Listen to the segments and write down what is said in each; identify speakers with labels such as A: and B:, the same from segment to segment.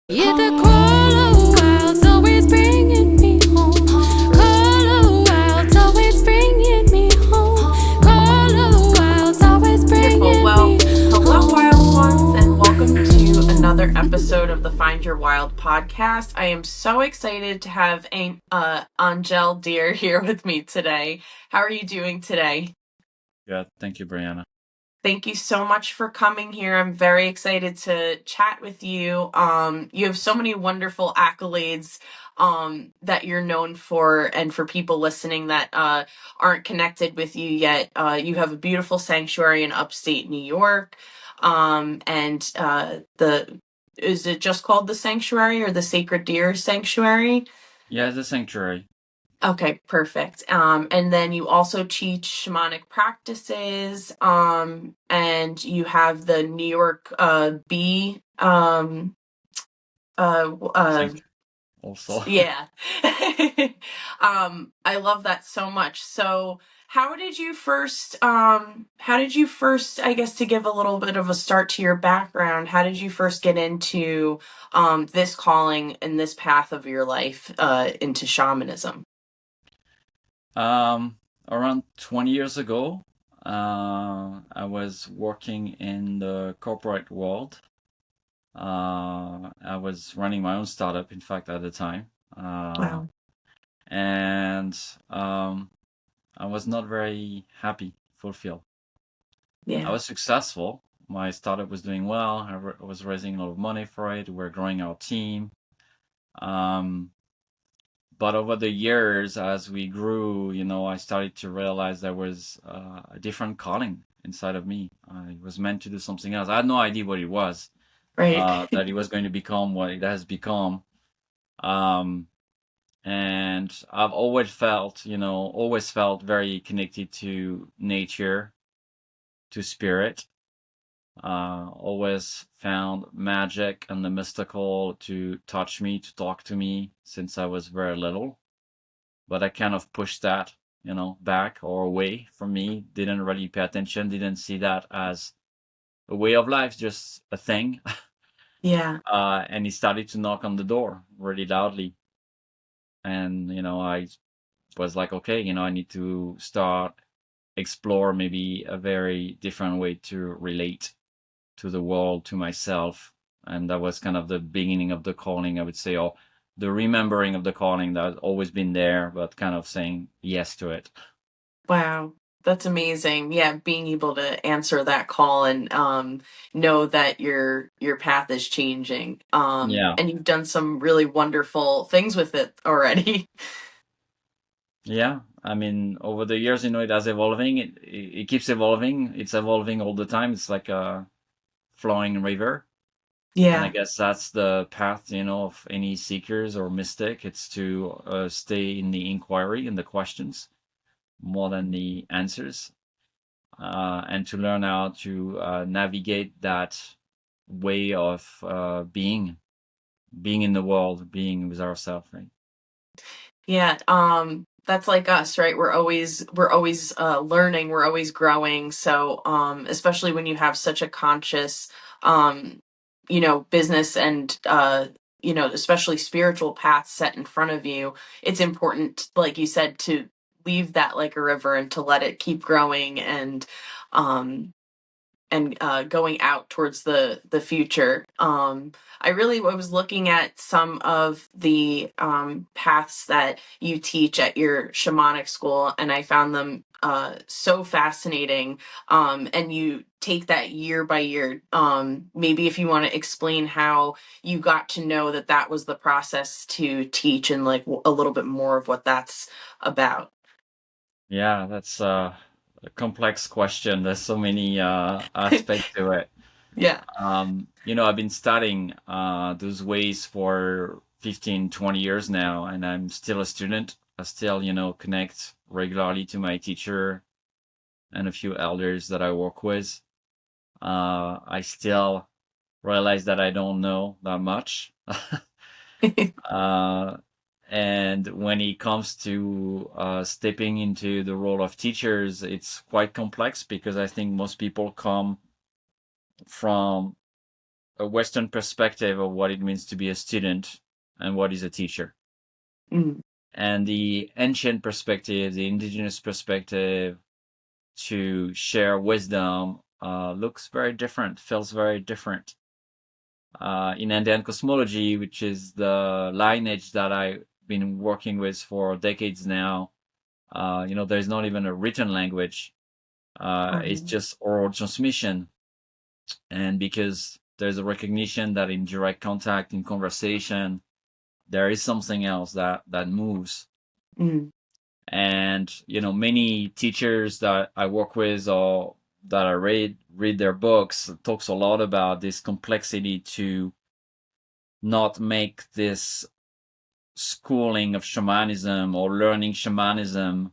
A: Yeah, the call of wild's always bringing me home. Call of wild's always bringing me home. Call of wild's always bringing
B: Well,
A: me
B: hello, wild ones, and welcome to
A: home.
B: another episode of the Find Your Wild podcast. I am so excited to have Angell Deer here with me today. How are you doing today?
C: Yeah, thank you, Brianna.
B: Thank you so much for coming here. I'm very excited to chat with you. You have so many wonderful accolades that you're known for, and for people listening that aren't connected with you yet, you have a beautiful sanctuary in upstate New York. And the is it just called the Sanctuary or the Sacred Deer Sanctuary?
C: Yeah, the sanctuary.
B: Okay, perfect. And then you also teach shamanic practices, and you have the New York bee
C: Sanctuary also.
B: yeah. I love that so much. So how did you first, I guess, to give a little bit of a start to your background, how did you first get into this calling and this path of your life into shamanism?
C: Around 20 years ago, I was working in the corporate world. I was running my own startup, in fact, at the time.
B: Wow.
C: And I was not very happy, fulfilled. I
B: Yeah.
C: was successful. My startup was doing well. I was raising a lot of money for it. We're growing our team. But over the years, as we grew, I started to realize there was a different calling inside of me. I was meant to do something else. I had no idea what it was,
B: Right.
C: that it was going to become what it has become. Um, and I've always felt very connected to nature, to spirit. Always found magic and the mystical to touch me, to talk to me since I was very little. But I kind of pushed that, back or away from me. Didn't really pay attention, didn't see that as a way of life, just a thing.
B: Yeah.
C: And he started to knock on the door really loudly. And, I was like, okay, I need to start explore maybe a very different way to relate to the world, to myself. And that was kind of the beginning of the calling, I would say, or the remembering of the calling that had always been there, but kind of saying yes to it.
B: Wow. That's amazing. Yeah, being able to answer that call and know that your path is changing.
C: Yeah.
B: And you've done some really wonderful things with it already.
C: Yeah. I mean, over the years, it has evolving. It keeps evolving. It's evolving all the time. It's like a flowing river. And I
B: Yeah.
C: guess that's the path, of any seekers or mystic. It's to stay in the inquiry and the questions more than the answers, and to learn how to navigate that way of being in the world, being with ourselves, right?
B: Yeah. That's like us, right? We're always learning, we're always growing. So especially when you have such a conscious um business and especially spiritual path set in front of you, it's important, like you said, to leave that like a river and to let it keep growing um and going out towards the future. I really was looking at some of the paths that you teach at your shamanic school, and I found them so fascinating. And you take that year by year. Maybe if you want to explain how you got to know that that was the process to teach, and like a little bit more of what that's about.
C: Yeah, that's a complex question. There's so many aspects to it.
B: Yeah.
C: I've been studying those ways for 15, 20 years now, and I'm still a student. I still, connect regularly to my teacher and a few elders that I work with. I still realize that I don't know that much. uh, and when it comes to stepping into the role of teachers, it's quite complex because I think most people come from a Western perspective of what it means to be a student and what is a teacher.
B: Mm.
C: And the ancient perspective, the indigenous perspective to share wisdom looks very different, feels very different. In Andean cosmology, which is the lineage that I've been working with for decades now, there's not even a written language. It's just oral transmission. And because there's a recognition that in direct contact, in conversation, there is something else that moves.
B: Mm.
C: And many teachers that I work with or that I read their books talks a lot about this complexity to not make this schooling of shamanism or learning shamanism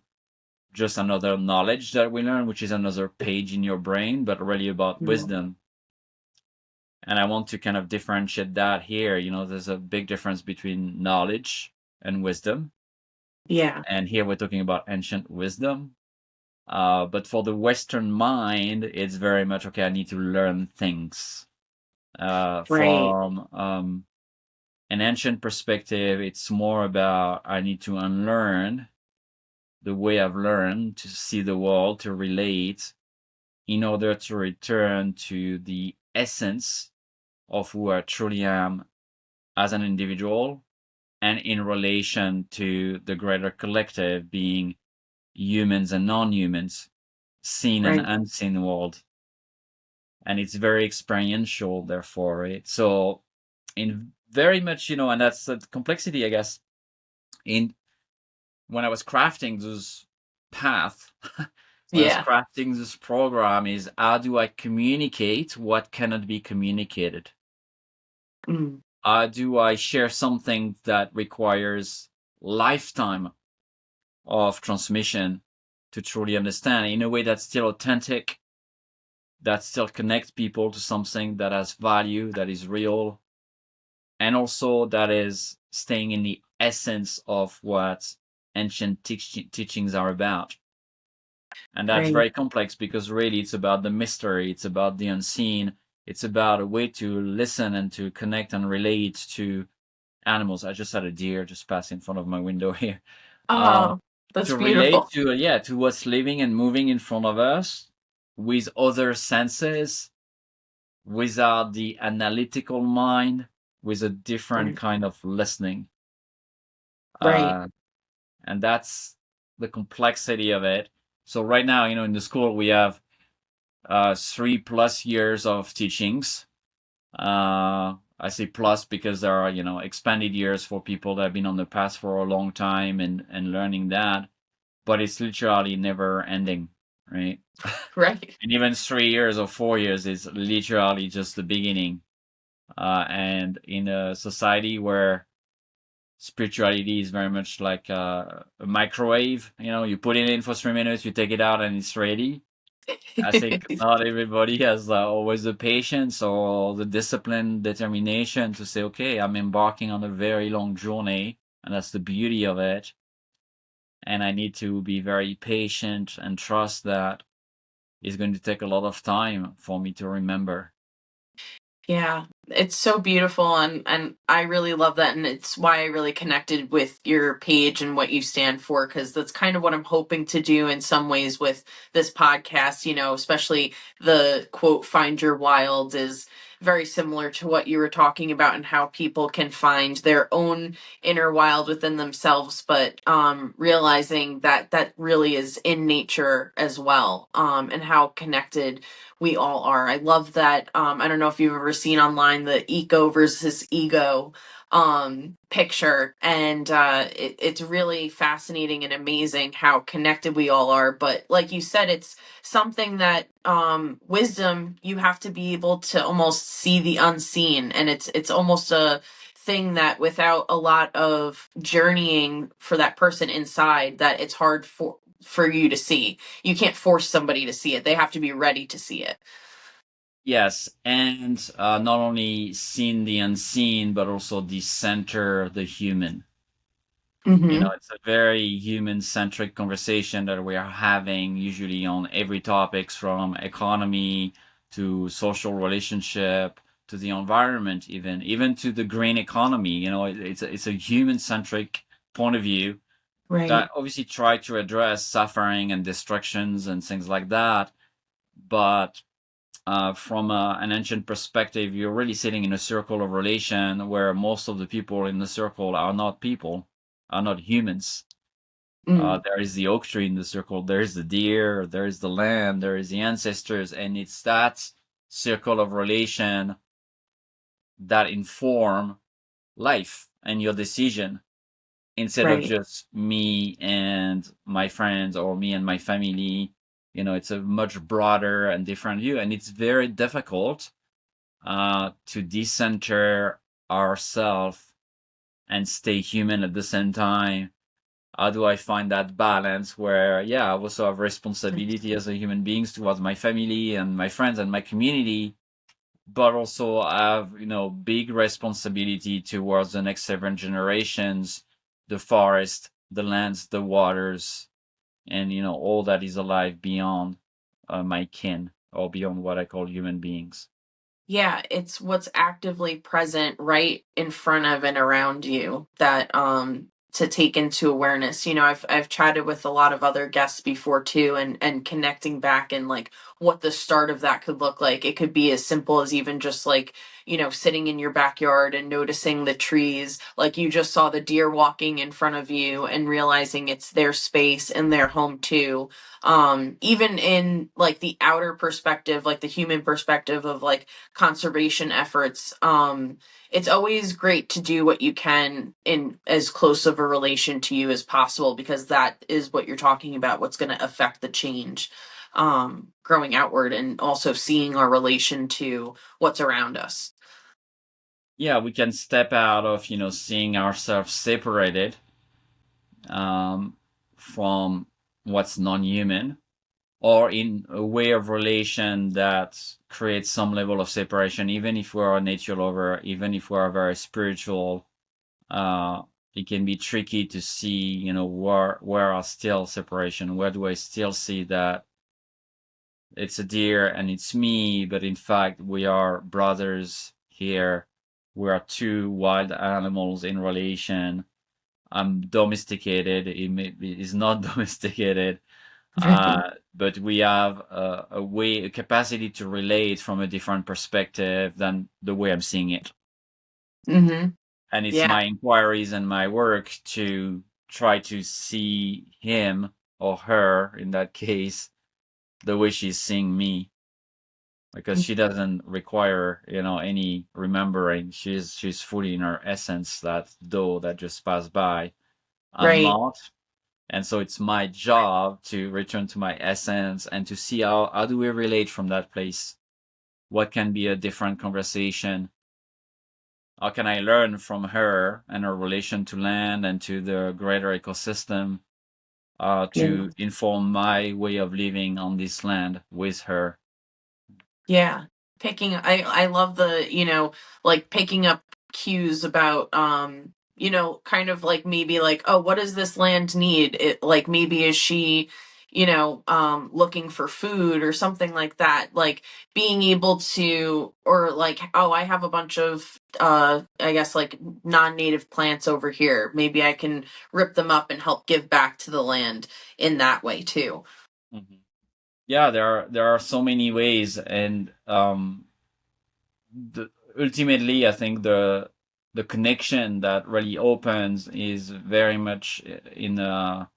C: just another knowledge that we learn, which is another page in your brain, but really about wisdom. And I want to kind of differentiate that here. There's a big difference between knowledge and wisdom.
B: Yeah.
C: And here we're talking about ancient wisdom. But for the Western mind, it's very much, okay, I need to learn things.
B: Right.
C: From an ancient perspective, it's more about I need to unlearn the way I've learned to see the world, to relate, in order to return to the essence of who I truly am as an individual and in relation to the greater collective, being humans and non-humans, seen and
B: Right.
C: unseen world. And it's very experiential, therefore, right? So in very much, and that's the complexity, I guess, in when I was crafting this path, when I was
B: Yeah.
C: crafting this program, is how do I communicate what cannot be communicated?
B: Mm.
C: How do I share something that requires lifetime of transmission to truly understand in a way that's still authentic, that still connects people to something that has value, that is real, and also that is staying in the essence of what ancient teachings are about. And that's
B: Right.
C: very complex because really it's about the mystery, it's about the unseen, it's about a way to listen and to connect and relate to animals. I just had a deer just pass in front of my window here.
B: Oh, that's
C: To relate
B: beautiful.
C: to what's living and moving in front of us with other senses, without the analytical mind, with a different
B: Right.
C: kind of listening.
B: Right.
C: And that's the complexity of it. So right now, in the school, we have 3+ years of teachings. I say plus because there are, expanded years for people that have been on the path for a long time and learning that, but it's literally never ending, right?
B: Right.
C: And even 3 years or 4 years is literally just the beginning. And in a society where spirituality is very much like a microwave, you put it in for 3 minutes, you take it out, and it's ready. I think not everybody has always the patience or the discipline, determination to say, okay, I'm embarking on a very long journey, and that's the beauty of it. And I need to be very patient and trust that it's going to take a lot of time for me to remember.
B: Yeah, it's so beautiful, and I really love that, and it's why I really connected with your page and what you stand for, because that's kind of what I'm hoping to do in some ways with this podcast, especially the quote "find your wild" is very similar to what you were talking about and how people can find their own inner wild within themselves, but realizing that that really is in nature as well, and how connected we all are. I love that. I don't know if you've ever seen online the eco versus ego picture, and it's really fascinating and amazing how connected we all are. But like you said, it's something that wisdom, you have to be able to almost see the unseen, and it's almost a thing that without a lot of journeying for that person inside, that it's hard for you to see. You can't force somebody to see it. They have to be ready to see it.
C: Yes, and not only seeing the unseen, but also the center, the human.
B: Mm-hmm.
C: It's a very human-centric conversation that we are having usually on every topics from economy to social relationship to the environment, even to the green economy. You know, it's a human centric point of view
B: Right.
C: that obviously try to address suffering and destructions and things like that. But from an ancient perspective, you're really sitting in a circle of relation where most of the people in the circle are not people, are not humans.
B: Mm.
C: There is the oak tree in the circle, there is the deer, there is the land, there is the ancestors, and it's that circle of relation that inform life and your decision instead of
B: Right.
C: just me and my friends or me and my family. You know, it's a much broader and different view, and it's very difficult to decenter ourselves and stay human at the same time. How do I find that balance where, yeah, I also have responsibility as a human beings towards my family and my friends and my community, but also I have, you know, big responsibility towards the next 7 generations, the forest, the lands, the waters, and, you know, all that is alive beyond my kin or beyond what I call human beings.
B: Yeah, it's what's actively present right in front of and around you that to take into awareness. You know, I've chatted with a lot of other guests before too, and connecting back and like what the start of that could look like. It could be as simple as even just like, you know, sitting in your backyard and noticing the trees, like you just saw the deer walking in front of you and realizing it's their space and their home too. Even in like the outer perspective, like the human perspective of like conservation efforts, it's always great to do what you can in as close of a relation to you as possible, because that is what you're talking about, what's going to affect the change, growing outward and also seeing our relation to what's around us.
C: Yeah, we can step out of, you know, seeing ourselves separated from what's non-human, or in a way of relation that creates some level of separation, even if we're a nature lover, even if we're very spiritual. It can be tricky to see, you know, where are still separation, where do I still see that it's a deer and it's me, but in fact we are brothers here. We are two wild animals in relation. I'm domesticated. Is not domesticated.
B: Right.
C: But we have a capacity to relate from a different perspective than the way I'm seeing it.
B: Mm-hmm.
C: And it's
B: Yeah.
C: my inquiries and my work to try to see him or her in that case the way she's seeing me, because she doesn't require, you know, any remembering. She's fully in her essence, that doe that just passed by. I'm
B: Right.
C: not. And so it's my job to return to my essence and to see how do we relate from that place. What can be a different conversation? How can I learn from her and her relation to land and to the greater ecosystem,
B: Yeah.
C: to inform my way of living on this land with her?
B: Yeah. I love the, you know, like picking up cues about, you know, kind of like maybe like, oh, what does this land need? It like maybe is she, you know, looking for food or something like that. Like being able to, or like, oh, I have a bunch of I guess like non-native plants over here. Maybe I can rip them up and help give back to the land in that way too.
C: Mhm. Yeah, there are so many ways, and ultimately, I think the connection that really opens is very much in a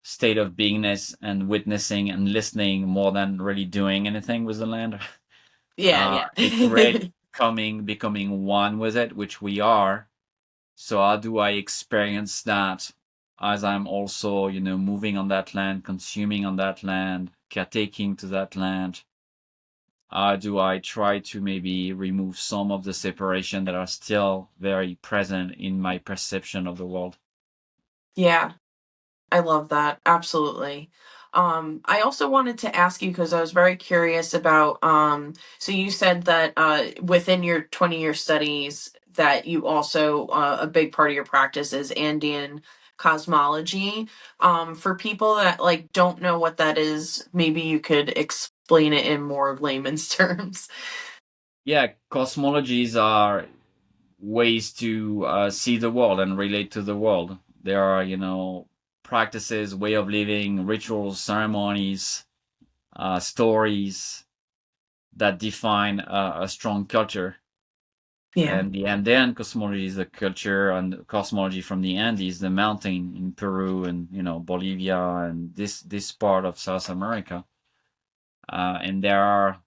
C: state of beingness and witnessing and listening more than really doing anything with the land.
B: Yeah, yeah.
C: It's really becoming one with it, which we are. So how do I experience that as I'm also, you know, moving on that land, consuming on that land, caretaking to that land? How do I try to maybe remove some of the separation that are still very present in my perception of the world?
B: Yeah. I love that. Absolutely. I also wanted to ask you because I was very curious about, so you said that within your 20-year studies that you also, a big part of your practice is Andean cosmology. For people that like don't know what that is, maybe you could explain it in more layman's terms.
C: Yeah, cosmologies are ways to see the world and relate to the world. There are, practices, way of living, rituals, ceremonies, stories that define a strong culture.
B: Yeah.
C: And the Andean cosmology is the culture and cosmology from the Andes, the mountain in Peru and Bolivia and this part of South America. And there are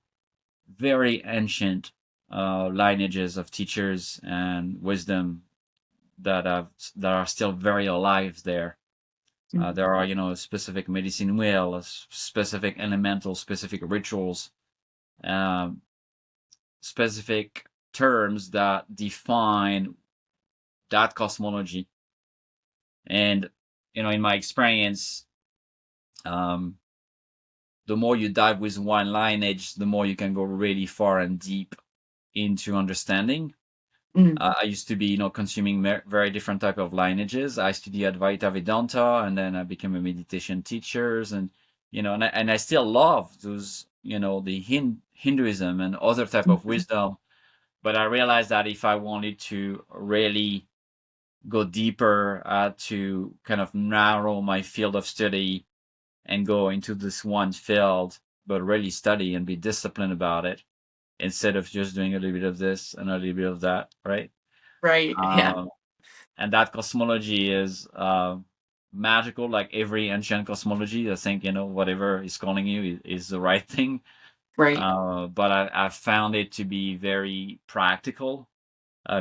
C: very ancient lineages of teachers and wisdom that are still very alive there.
B: Mhm.
C: There are specific medicine wheel, specific elemental, specific rituals, um, specific terms that define that cosmology. And in my experience, um, the more you dive with one lineage, the more you can go really far and deep into understanding.
B: Mhm.
C: I used to be, consuming very different type of lineages. I studied Advaita Vedanta, and then I became a meditation teacher, and I still love those, the Hinduism and other type of
B: Mhm.
C: wisdom. But I realized that if I wanted to really go deeper, I had to kind of narrow my field of study and go into this one field, but really study and be disciplined about it instead of just doing a little bit of this and a little bit of that, right?
B: Right. Yeah.
C: Um, and that cosmology is magical, like every ancient cosmology. I think whatever is calling you is the right thing.
B: Right.
C: But I found it to be very practical,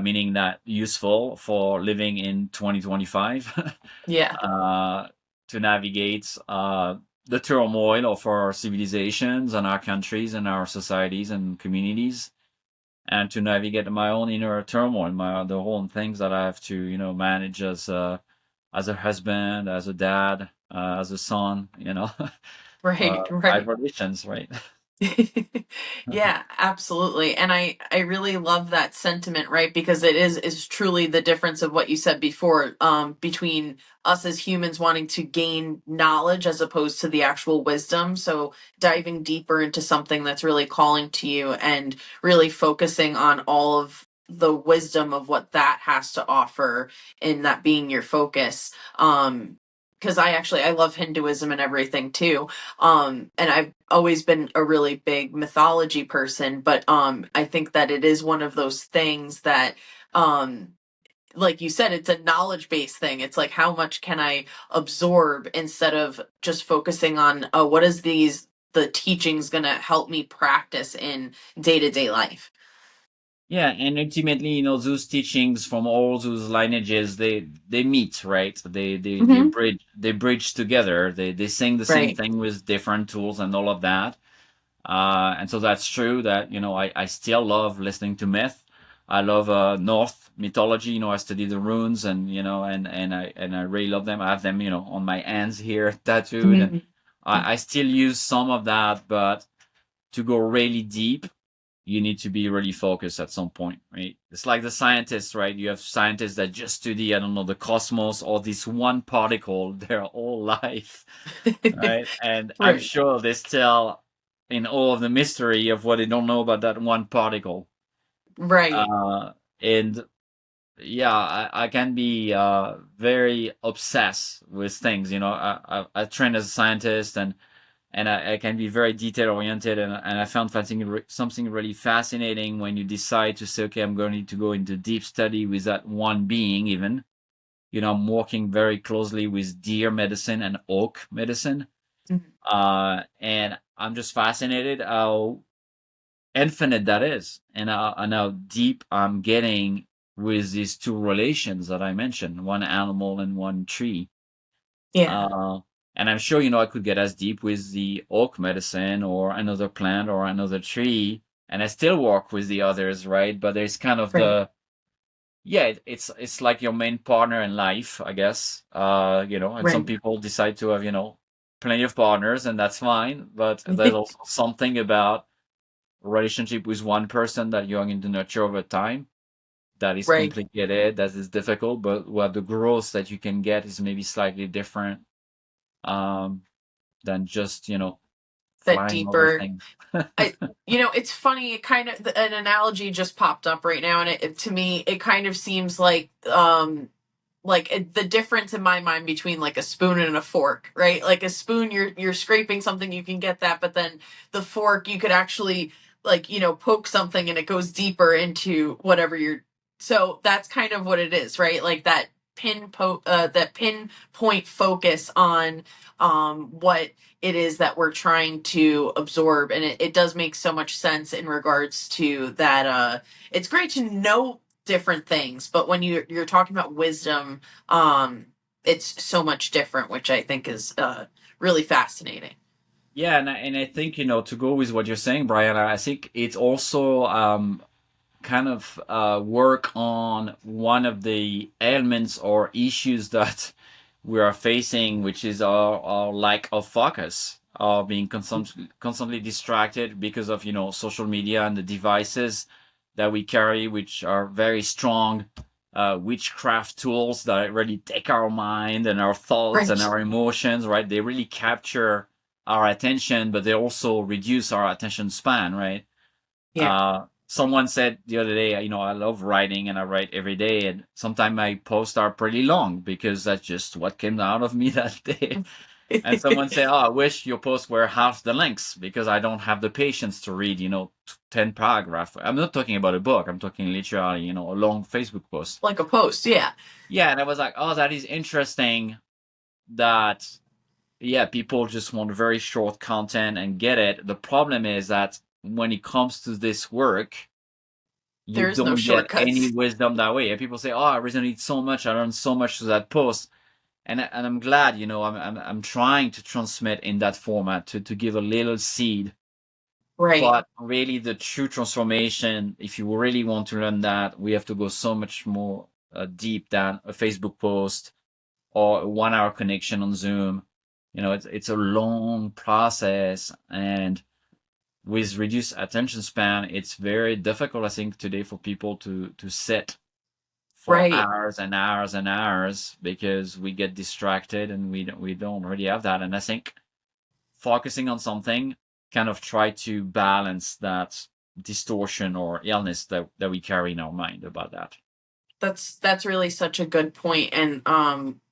C: meaning that useful for living in 2025
B: Yeah.
C: to navigate the turmoil of our civilizations and our countries and our societies and communities, and to navigate my own inner turmoil, the whole things that I have to manage as a husband, as a dad, as a son,
B: Right.
C: life
B: Right.
C: relations, right?
B: Yeah, absolutely. And I really love that sentiment, right? Because it is truly the difference of what you said before, between us as humans wanting to gain knowledge as opposed to the actual wisdom. So diving deeper into something that's really calling to you and really focusing on all of the wisdom of what that has to offer, and that being your focus. Because I love Hinduism and everything too, and I've always been a really big mythology person, but I think that it is one of those things that, um like you said, it's a knowledge based thing. It's like, how much can I absorb instead of just focusing on, oh, what is the teachings going to help me practice in day-to-day life.
C: Yeah, and ultimately, those teachings from all those lineages, they meet, right?
B: Hmm.
C: They bridge together. They sing the same
B: Right.
C: thing with different tools and all of that. And so that's true that I still love listening to myth. I love North mythology. I study the runes, and and I really love them. I have them on my hands here tattooed, and
B: Hmm.
C: I still use some of that, but to go really deep, you need to be really focused at some point, right? It's like the scientists, right? You have scientists that just study, I don't know, the cosmos or this one particle their whole life, right? And I'm
B: Right.
C: sure they're still in awe of the mystery of what they don't know about that one particle.
B: Right.
C: Uh, and yeah, I can be very obsessed with things. I train as a scientist, and I can be very detail oriented, and I found something really fascinating when you decide to say, okay, I'm going to go into deep study with that one being. Even I'm working very closely with deer medicine and oak medicine,
B: Mhm.
C: and I'm just fascinated how infinite that is, and how deep I'm getting with these two relations that I mentioned, one animal and one tree.
B: Yeah.
C: Uh, and I'm sure, I could get as deep with the oak medicine or another plant or another tree, and I still work with the others, right? But there's kind of
B: Right.
C: yeah, it's like your main partner in life, I guess. And some
B: Right.
C: people decide to have, plenty of partners, and that's fine. But there's also something about relationship with one person that you're going to nurture over time that is
B: Right.
C: complicated, that is difficult, but what the growth that you can get is maybe slightly different um, than just
B: that
C: flying over
B: deeper.
C: things.
B: I, it's funny. It kind of an analogy just popped up right now, and to me, it kind of seems like the difference in my mind between like a spoon and a fork, right? Like a spoon, you're scraping something, you can get that, but then the fork, you could actually like poke something and it goes deeper into whatever you're. So that's kind of what it is, right? Like that that pinpoint focus on what it is that we're trying to absorb, and it does make so much sense in regards to that. It's great to know different things, but when you're talking about wisdom, it's so much different, which I think is really fascinating.
C: Yeah, and I think, to go with what you're saying, Brian, I think it's also kind of work on one of the ailments or issues that we are facing, which is our lack of focus, being constantly distracted because of social media and the devices that we carry, which are very strong witchcraft tools that really take our mind and our thoughts and
B: Right.
C: our emotions, right? They really capture our attention, but they also reduce our attention span, right?
B: Yeah.
C: Someone said the other day, I love writing and I write every day, and sometimes my posts are pretty long because that's just what came out of me that day. And someone said, "Oh, I wish your posts were half the length because I don't have the patience to read, 10 paragraphs." I'm not talking about a book. I'm talking literally, a long Facebook post.
B: Like a post, yeah.
C: Yeah, and I was like, "Oh, that is interesting that, yeah, people just want very short content and get it." The problem is that when it comes to this work, you
B: There's no
C: don't get any
B: shortcuts.
C: wisdom that way. And people say, "Oh, I resonate so much. I learned so much to that post." And I'm glad, I'm trying to transmit in that format to give a little seed.
B: Right.
C: But really, the true transformation, if you really want to learn that, we have to go so much more deep than a Facebook post or a 1 hour connection on Zoom. It's a long process, and with reduced attention span, it's very difficult, I think, today for people to sit for
B: Right.
C: hours and hours and hours because we get distracted and we don't really have that. And I think focusing on something kind of try to balance that distortion or illness that we carry in our mind about that.
B: That's really such a good point, and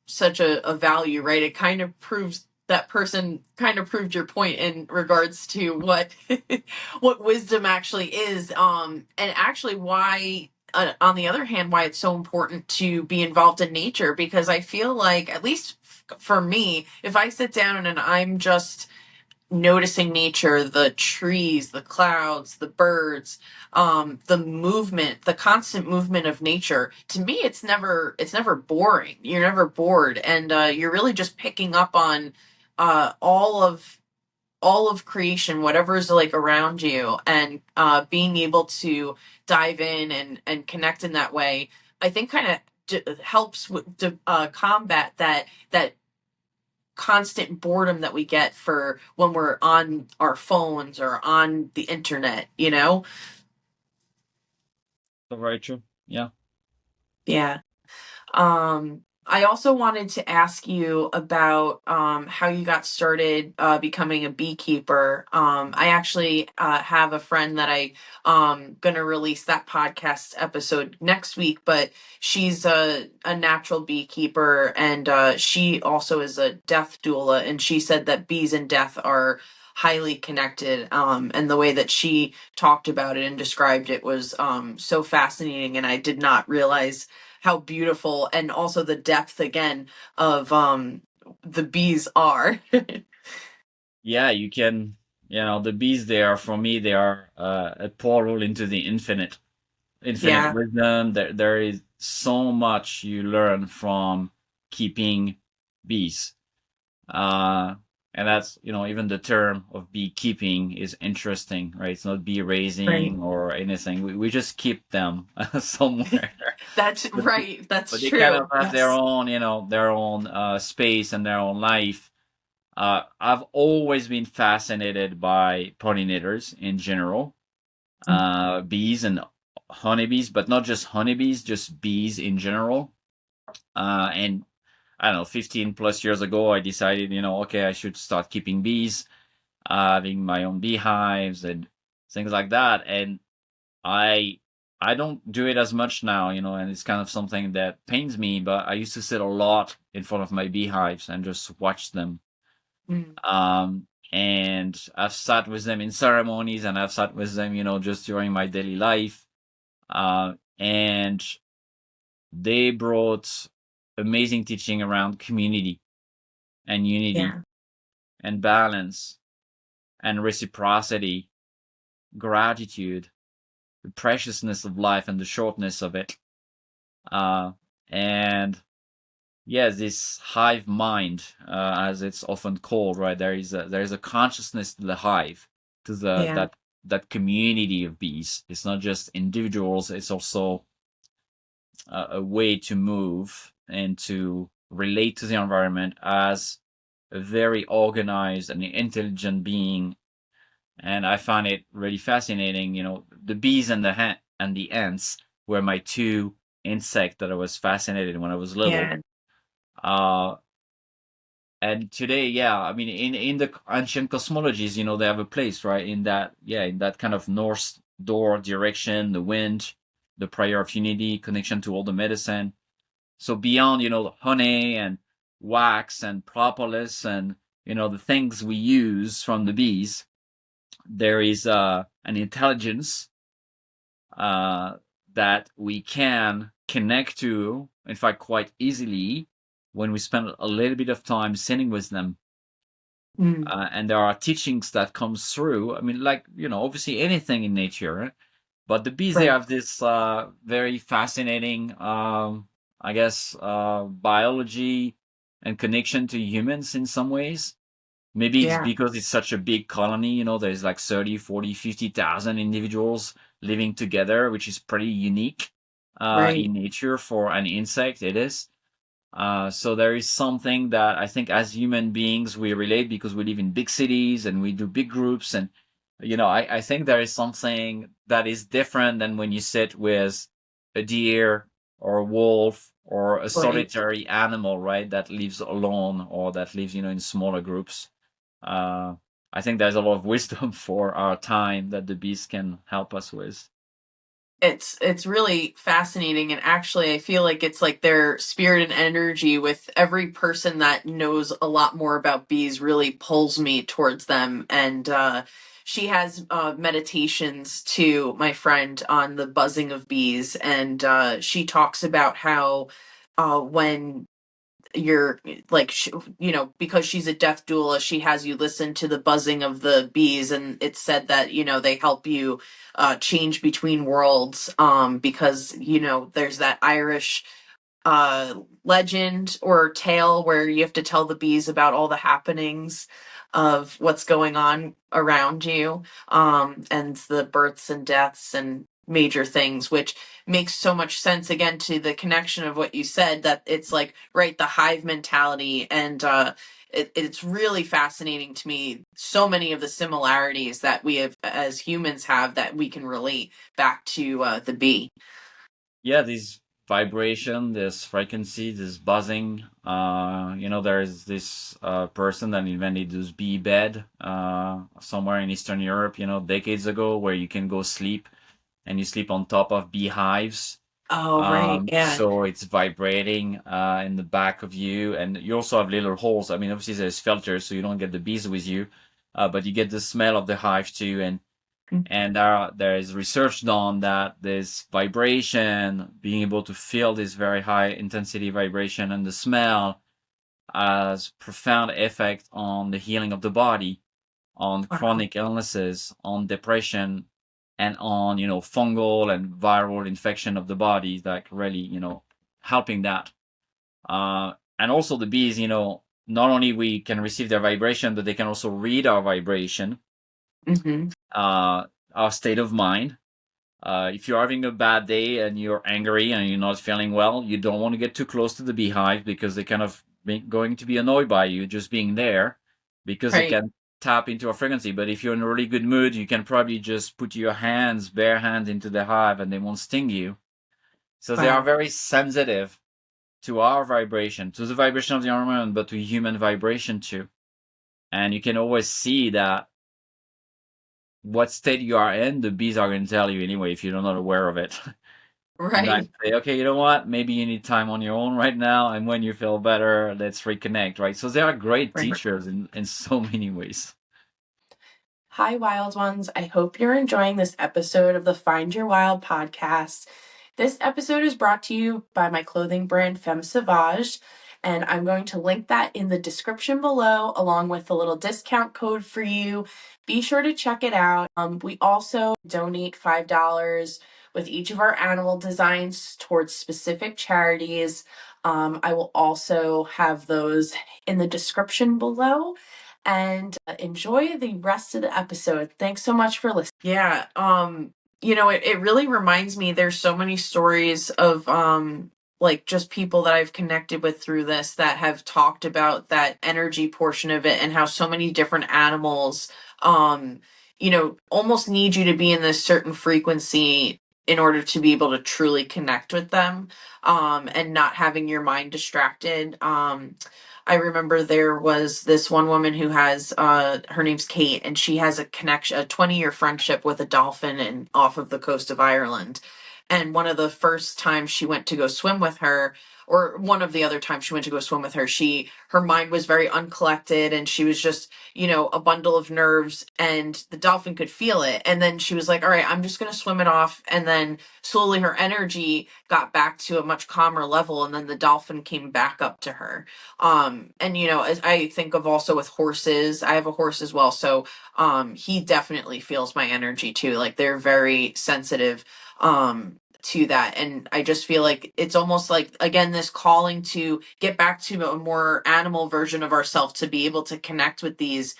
B: such a value, right? It kind of proves that person kind of proved your point in regards to what what wisdom actually is, and actually why, on the other hand, why it's so important to be involved in nature, because I feel like, at least for me, if I sit down and I'm just noticing nature, the trees, the clouds, the birds, the movement, the constant movement of nature, to me it's never boring. You're never bored, and you're really just picking up on uh, all of all of creation, whatever's like around you, and being able to dive in and connect in that way, I think kind of helps combat that constant boredom that we get for when we're on our phones or on the internet.
C: So very true. Yeah.
B: Yeah. I also wanted to ask you about how you got started becoming a beekeeper. I actually have a friend that I gonna release that podcast episode next week, but she's a natural beekeeper, and she also is a death doula, and she said that bees and death are highly connected, and the way that she talked about it and described it was so fascinating, and I did not realize how beautiful, and also the depth again of the bees are.
C: Yeah, you can, the bees, they are, for me, they are a portal into the infinite
B: Yeah.
C: wisdom. There is so much you learn from keeping bees. Uh, and that's, even the term of beekeeping is interesting, right? It's not bee
B: Right.
C: raising or anything. We just keep them somewhere.
B: That's
C: But,
B: right. That's
C: but they kind of
B: true.
C: have their
B: Yes.
C: own, their own space and their own life. I've always been fascinated by pollinators in general, bees and honeybees, but not just honeybees, just bees in general. And I don't know, 15 plus years ago, I decided, okay, I should start keeping bees. having my own beehives and things like that. And I I don't do it as much now, and it's kind of something that pains me, but I used to sit a lot in front of my beehives and just watch them.
B: Mm.
C: And I've sat with them in ceremonies, and I've sat with them, just during my daily life. And they brought amazing teaching around community and unity
B: Yeah.
C: and balance and reciprocity, gratitude, the preciousness of life and the shortness of it. And yes, this hive mind, as it's often called, right? There is a consciousness to the hive, to the
B: Yeah.
C: that community of bees. It's not just individuals; it's also a way to move and to relate to the environment as a very organized and intelligent being. And I find it really fascinating. The bees and the ants were my two insects that I was fascinated when I was little.
B: Yeah.
C: Uh, and today, yeah, I mean, in the ancient cosmologies, they have a place, right? In that kind of Norse door direction, the wind, the prayer of unity, connection to all the medicine. So beyond, honey and wax and propolis and, the things we use from the bees, there is an intelligence uh, that we can connect to, in fact, quite easily when we spend a little bit of time sitting with them.
B: Mm.
C: And there are teachings that comes through. I mean, like, obviously anything in nature, but the bees, they
B: Right.
C: have this very fascinating, I guess, biology and connection to humans in some ways. Maybe it's
B: Yeah.
C: because it's such a big colony, there's like 30, 40, 50,000 individuals living together, which is pretty unique
B: Right.
C: in nature for an insect. It is. So there is something that I think as human beings we relate because we live in big cities and we do big groups. And, I think there is something that is different than when you sit with a deer or a wolf or a
B: Right.
C: solitary animal, right, that lives alone or that lives, in smaller groups. Uh, I think there's a lot of wisdom for our time that the bees can help us with.
B: It's really fascinating, and actually I feel like it's like their spirit and energy with every person that knows a lot more about bees really pulls me towards them. And she has meditations to my friend on the buzzing of bees, and she talks about how when you're like because she's a death doula, she has you listen to the buzzing of the bees, and it's said that they help you change between worlds, because there's that Irish legend or tale where you have to tell the bees about all the happenings of what's going on around you, and the births and deaths and major things, which makes so much sense again to the connection of what you said, that it's like, right, the hive mentality. And it's really fascinating to me, so many of the similarities that we have as humans have that we can relate back to the bee.
C: Yeah, this vibration, this frequency, this buzzing. There's this person that invented this bee bed somewhere in Eastern Europe, decades ago, where you can go sleep and you sleep on top of beehives.
B: Oh, right. Yeah.
C: So it's vibrating in the back of you, and you also have little holes. I mean, obviously there's filters, so you don't get the bees with you, but you get the smell of the hive too. And there is research done that this vibration, being able to feel this very high intensity vibration and the smell, has profound effect on the healing of the body, on
B: Wow.
C: chronic illnesses, on depression, and on fungal and viral infection of the body, like really helping that. And also the bees, not only we can receive their vibration, but they can also read our vibration,
B: Hmm.
C: our state of mind. If you're having a bad day and you're angry and you're not feeling well, you don't want to get too close to the beehive because they're kind of going to be annoyed by you just being there because they
B: Right.
C: can tap into a frequency. But if you're in a really good mood, you can probably just put your bare hands into the hive and they won't sting you. So they are
B: Wow.
C: very sensitive to our vibration, to the vibration of the environment, but to human vibration too. And you can always see that what state you are in, the bees are going to tell you anyway if you're not aware of it. They might
B: Right.
C: say, okay, you know what? Maybe you need time on your own right now, and when you feel better, let's reconnect, right? So they are great
B: Right.
C: teachers in so many ways.
B: Hi, wild ones. I hope you're enjoying this episode of the Find Your Wild podcast. This episode is brought to you by my clothing brand Femme Sauvage, and I'm going to link that in the description below, along with a little discount code for you. Be sure to check it out. We also donate $5 with each of our animal designs towards specific charities. I will also have those in the description below. And enjoy the rest of the episode. Thanks so much for listening. Yeah, it really reminds me, there's so many stories of like just people that I've connected with through this that have talked about that energy portion of it, and how so many different animals almost need you to be in this certain frequency in order to be able to truly connect with them, and not having your mind distracted. I remember there was this one woman who has her name's Kate, and she has a 20-year friendship with a dolphin off of the coast of Ireland. And one of the first times she went to go swim with her, or one of the other times she went to go swim with her, her mind was very uncollected, and she was just, a bundle of nerves, and the dolphin could feel it. And then she was like, all right, I'm just going to swim it off. And then slowly her energy got back to a much calmer level, and then the dolphin came back up to her. And as I think of also with horses, I have a horse as well, so he definitely feels my energy too. Like, they're very sensitive to that. And I just feel like it's almost like, again, this calling to get back to a more animal version of ourselves, to be able to connect with these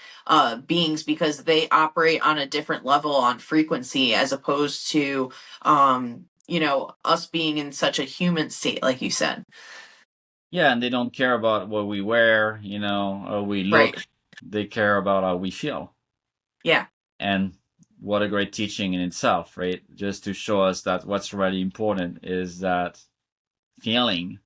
B: beings, because they operate on a different level on frequency, as opposed to us being in such a human state, like you said.
C: Yeah, and they don't care about what we wear, how we look.
B: Right.
C: They care about how we feel.
B: Yeah.
C: And what a great teaching in itself, right? Just to show us that what's really important is that feeling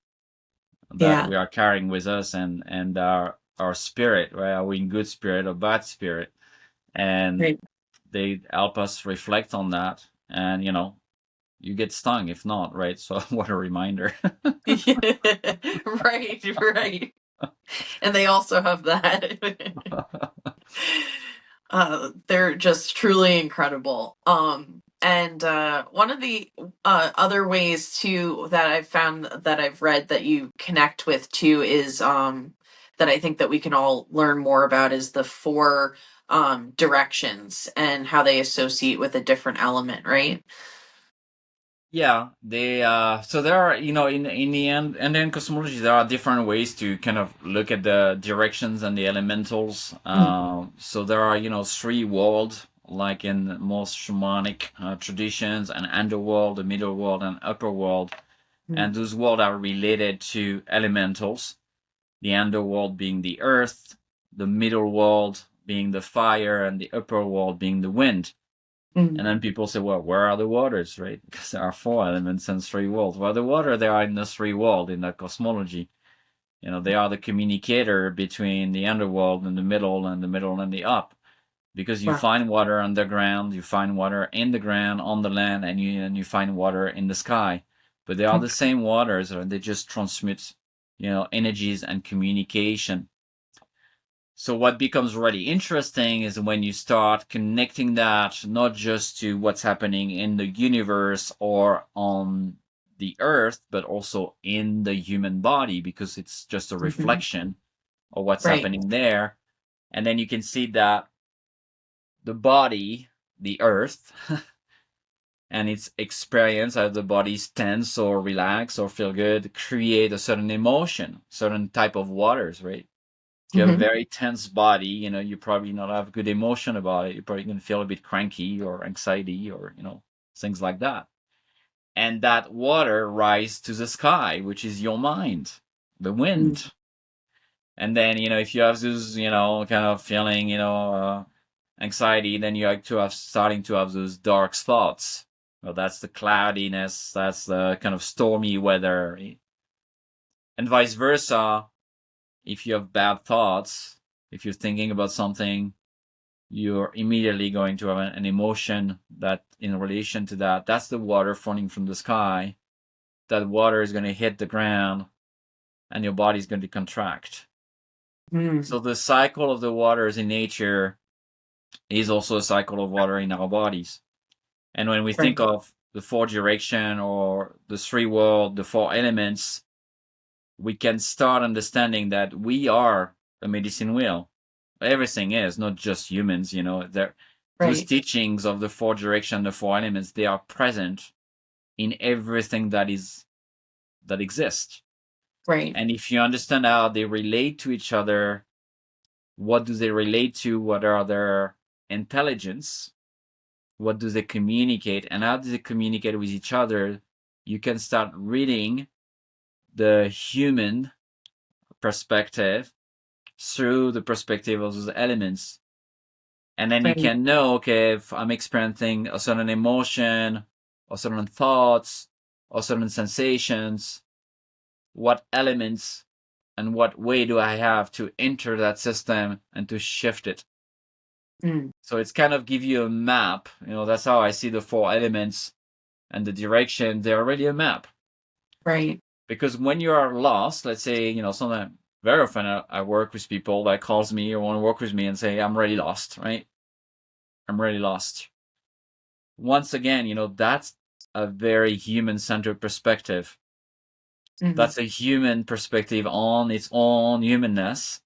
C: that
B: Yeah.
C: we are carrying with us, and our spirit, right? Are we in good spirit or bad spirit? And
B: Right.
C: they help us reflect on that. And you get stung if not, right? So what a reminder.
B: Right, right. And they also have that. They're just truly incredible. And one of the other ways too that I've found, that I've read, that you connect with too, is that I think that we can all learn more about, is the four directions and how they associate with a different element, right?
C: Yeah, they so there are, in the end, and then cosmology, there are different ways to kind of look at the directions and the elementals. So there are, three worlds, like in most shamanic traditions: an underworld, a middle world, and upper world. And those worlds are related to elementals. The underworld being the earth, the middle world being the fire, and the upper world being the wind. And then people say, well, where are the waters, right? Because there are four elements and three worlds. Well, the water, they are in the three world in the cosmology. They are the communicator between the underworld and the middle, and the middle and the up. Because you
B: Wow.
C: find water underground, you find water in the ground, on the land, and you find water in the sky. But they are the same waters, and they just transmit, energies and communication. So what becomes really interesting is when you start connecting that not just to what's happening in the universe or on the earth, but also in the human body, because it's just a reflection of what's
B: Right.
C: happening there. And then you can see that the body, the earth, and its experience as the body's tense or relax or feel good, create a certain emotion, certain type of waters, right? If you have a very tense body, you probably not have good emotion about it. You're probably going to feel a bit cranky or anxiety or, things like that. And that water rises to the sky, which is your mind, the wind. And then, if you have this, kind of feeling, anxiety, then you starting to have those dark spots. Well, that's the cloudiness. That's the kind of stormy weather. And vice versa. If you have bad thoughts, if you're thinking about something you're immediately going to have an emotion that in relation to that. That's the water falling from the sky. That water is going to hit the ground and your body's going to contract. So the cycle of the waters in nature is also a cycle of water in our bodies. And when we think of the four direction or the three world, the four elements, we can start understanding that we are a medicine wheel. Everything is, not just humans, those teachings of the four direction, the four elements, they are present in everything that exists.
B: Right.
C: And if you understand how they relate to each other, what do they relate to? What are their intelligence? What do they communicate? And how do they communicate with each other? You can start reading the human perspective through the perspective of those elements. And then you can know, okay, if I'm experiencing a certain emotion, or certain thoughts, or certain sensations, what elements and what way do I have to enter that system and to shift it? So it's kind of give you a map. That's how I see the four elements and the direction. They're already a map.
B: Right.
C: Because when you are lost, let's say, sometimes very often I work with people that calls me or want to work with me and say, I'm really lost, right? I'm really lost. Once again, that's a very human-centered perspective. That's a human perspective on its own humanness.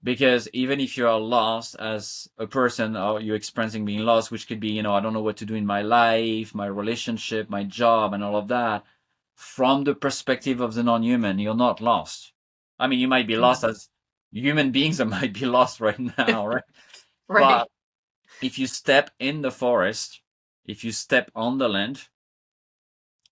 C: Because even if you are lost as a person, or you're experiencing being lost, which could be, I don't know what to do in my life, my relationship, my job, and all of that, from the perspective of the non-human, you're not lost. I mean, you might be lost as human beings that might be lost right now, right? But if you step in the forest, if you step on the land,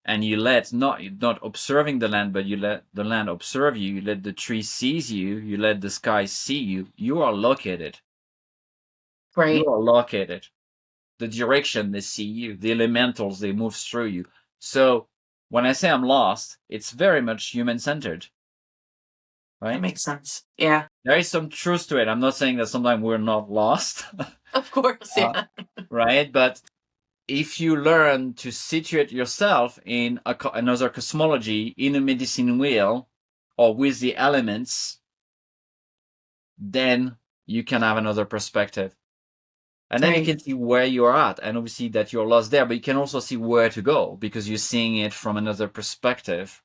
C: and you let not observing the land, but you let the land observe you, you let the tree sees you, you let the sky see you, you are located.
B: Right.
C: You are located. The direction, they see you. The elementals, they move through you. So when I say I'm lost, it's very much human-centered. Right?
B: That makes sense. Yeah.
C: There is some truth to it. I'm not saying that sometimes we're not lost.
B: Of course, yeah.
C: Right? But if you learn to situate yourself in another cosmology, in a medicine wheel, or with the elements, then you can have another perspective. And then you can see where you're at, and obviously that you're lost there, but you can also see where to go because you're seeing it from another perspective.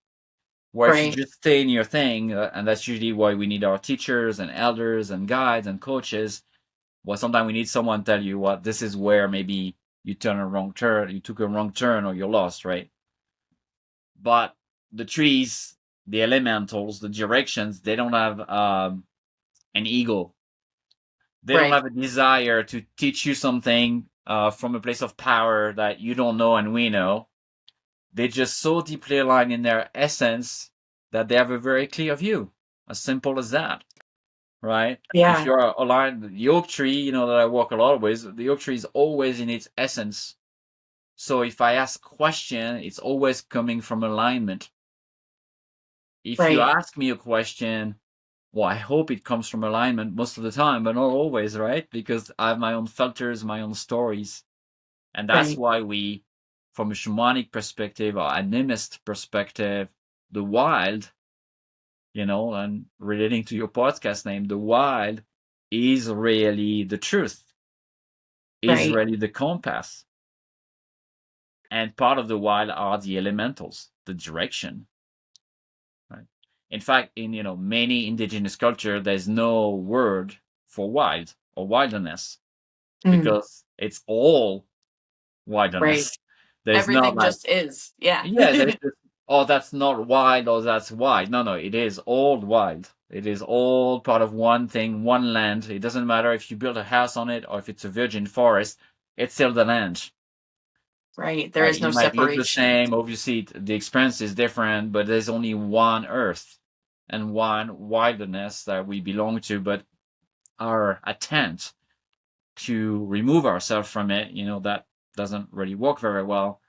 C: Where if you just stay in your thing, and that's usually why we need our teachers and elders and guides and coaches. Well, sometimes we need someone to tell you what this is where maybe you took a wrong turn, or you're lost, right? But the trees, the elementals, the directions, they don't have an ego. They don't have a desire to teach you something from a place of power that you don't know and we know. They're just so deeply aligned in their essence that they have a very clear view. As simple as that, right?
B: Yeah.
C: If you're aligned, the oak tree, that I walk a lot of ways, the oak tree is always in its essence. So if I ask question, it's always coming from alignment. If you ask me a question, well, I hope it comes from alignment most of the time, but not always, right? Because I have my own filters, my own stories. And that's why we, from a shamanic perspective or animist perspective, the wild, and relating to your podcast name, the wild is really the truth, is really the compass. And part of the wild are the elementals, the direction. Right? In fact, in many indigenous culture, there's no word for wild or wilderness because it's all wilderness. There's
B: everything
C: not
B: just is. Yeah.
C: Yeah, there's just, oh, that's not wild, or that's wild. No, it is all wild. It is all part of one thing, one land. It doesn't matter if you build a house on it or if it's a virgin forest, it's still the land.
B: Right. There is no
C: it might look the
B: separation.
C: same. Obviously, the experience is different, but there's only one earth and one wilderness that we belong to. But our attempt to remove ourselves from it, that doesn't really work very well,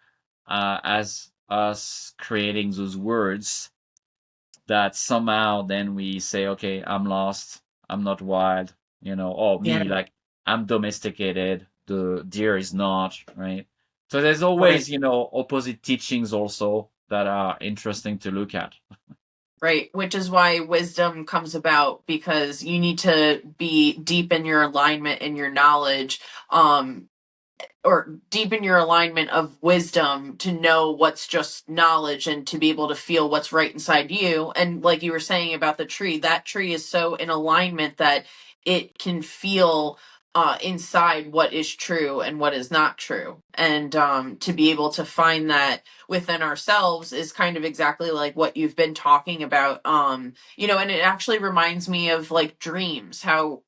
C: as us creating those words that somehow then we say, okay, I'm lost, I'm not wild, or me, like I'm domesticated, the deer is not, right? So there's always,
B: Right.
C: opposite teachings also that are interesting to look at.
B: Right, which is why wisdom comes about, because you need to be deep in your alignment and your knowledge, or deepen your alignment of wisdom to know what's just knowledge and to be able to feel what's right inside you. And like you were saying about the tree, that tree is so in alignment that it can feel inside what is true and what is not true. And to be able to find that within ourselves is kind of exactly like what you've been talking about. And it actually reminds me of like dreams, how,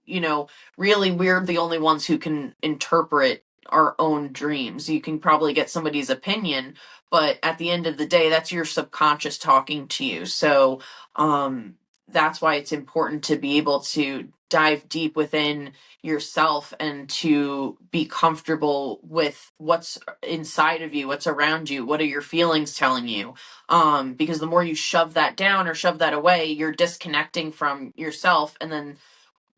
B: really we're the only ones who can interpret our own dreams. You can probably get somebody's opinion, but at the end of the day, that's your subconscious talking to you. So that's why it's important to be able to dive deep within yourself and to be comfortable with what's inside of you, what's around you, what are your feelings telling you. Because the more you shove that down or shove that away, you're disconnecting from yourself, and then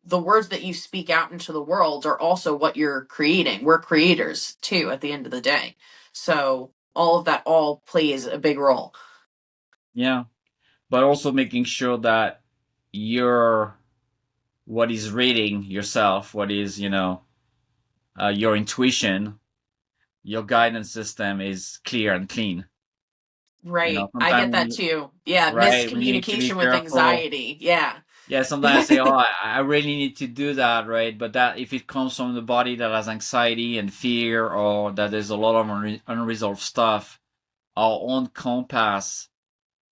B: the words that you speak out into the world are also what you're creating. We're creators too at the end of the day. So all of that all plays a big role.
C: Yeah. But also making sure that you're what is reading yourself, what is, your intuition, your guidance system is clear and clean.
B: Right. I
C: Sometimes
B: get that too. Yeah.
C: right, we need to be
B: Miscommunication with
C: careful.
B: anxiety. Yeah.
C: Yeah, sometimes I say, oh, I really need to do that, right? But that if it comes from the body that has anxiety and fear, or that there's a lot of unresolved stuff, our own compass,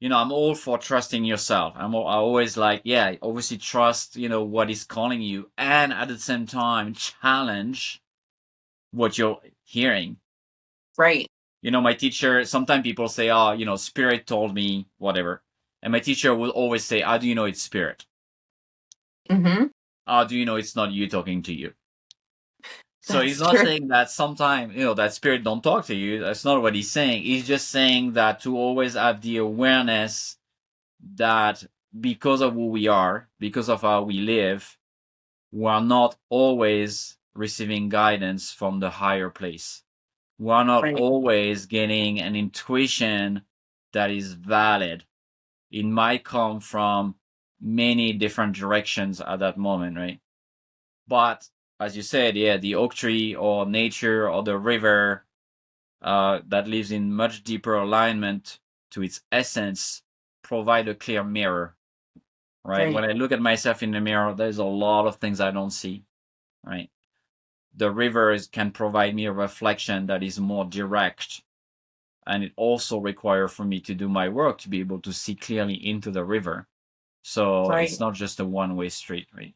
C: I'm all for trusting yourself. I always like, yeah, obviously trust, what is calling you, and at the same time challenge what you're hearing.
B: Right.
C: My teacher, sometimes people say, oh, spirit told me whatever. And my teacher will always say, how do you know it's spirit?
B: Mm-hmm.
C: How do you know it's not you talking to you? So he's
B: That's
C: not
B: true.
C: saying that sometimes, that spirit don't talk to you. That's not what he's saying. He's just saying that to always have the awareness that because of who we are, because of how we live, we are not always receiving guidance from the higher place. We are not
B: Right.
C: always getting an intuition that is valid. It might come from many different directions at that moment, right? But as you said, yeah, the oak tree or nature or the river that lives in much deeper alignment to its essence provide a clear mirror, right? When
B: Right.
C: I look at myself in the mirror, there's a lot of things I don't see, right? The rivers can provide me a reflection that is more direct. And it also requires for me to do my work to be able to see clearly into the river. So it's
B: Right.
C: not just a one-way street, right?